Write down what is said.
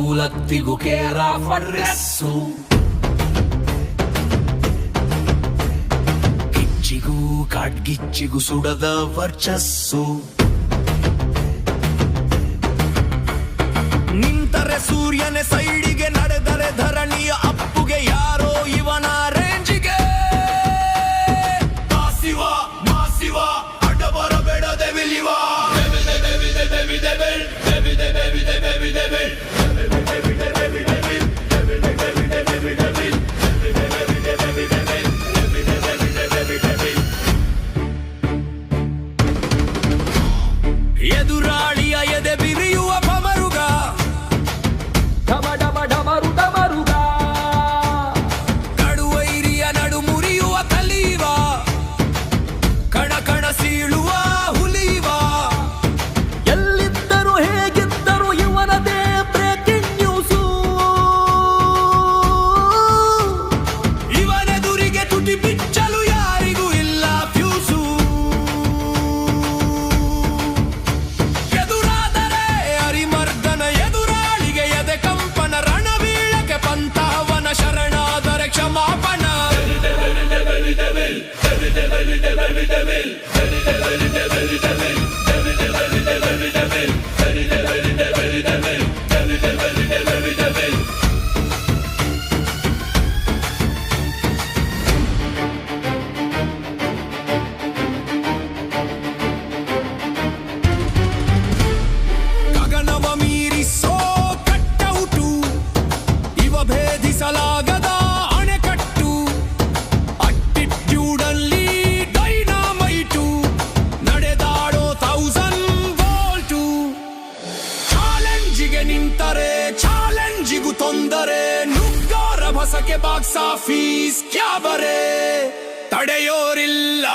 ಸೌಲತ್ತಿಗೂ ಕೇರ ಫಡ್ರೆಸ್ಸು. ಗಿಚ್ಚಿಗೂ ಕಾಡ್ಗಿಚ್ಚಿಗೂ ಸುಡದ ವರ್ಚಸ್ಸು. ನಿಂತರೆ ಸೂರ್ಯನೇ ಸೈಡಿಗೆ, ನಡೆದರೆ ಧರಣಿಯ ಅಪ್ಪುಗೆ. ಯಾರೋ ಇವನ ರೇಂಜಿಗೆ ಮಾಸಿವ ಮಾಸಿವ ಅಡ್ಡ ಬರಬೇಡ ದೆವಿಲಿವ. ಎದುರಾಳಿಯ ಎದೆ ಬಿರಿಯುವ ಭಮರುಗ, ಢಮ ಢಮ ಢಮರು ಢಮರುಗ. ಕಡುವೈರಿಯ ನಡು ಮುರಿಯುವ ಕಲೀವ, ಕಣ ಕಣ ಸೀಳುವ ಹುಲಿವ. ಎಲ್ಲಿದ್ದರು ಹೇಗಿದ್ದರು ಇವನದೇ ಬ್ರೇಕಿಂಗ್ ನ್ಯೂಸು. ಇವನೆದುರಿಗೆ ತುಟಿ ಬಿಚ್ಚಲು ಯಾರಿಗೂ ಇಲ್ಲ ಫ್ಯೂಸು. ಎದುರಾದರೆ ಅರಿಮರ್ದನ, ಎದುರಾಳಿಗೆ ಎದೆ ಕಂಪನ. ರಣವೀಳಕ್ಕೆ ಪಂಥವನ, ಶರಣಾದರೆ ಕ್ಷಮಾಪನ. ಗಗನವ ಮೀರಿಸೋ ಕಟ್ಟೌಟು, ಇವ ಭೇದಿಸಲಾಗದ ಅಣೆಕಟ್ಟು. ಅಟ್ಟಿಟ್ಯೂಡಲ್ಲಿ ಡೈನಾಮೈಟು, ನಡೆದಾಡೋ 1000 ವೋಲ್ಟು. ಚಾಲೆಂಜಿಗೆ ನಿಂತರೆ ಚಾಲೆಂಜಿಗೂ ತೊಂದರೆ. ನುಗ್ಗಾರ ಭಸಕ್ಕೆ ಬಾಕ್ಸ್ ಆಫೀಸ್ ಕ್ಯಾಬರೆ, ತಡೆಯೋರಿಲ್ಲ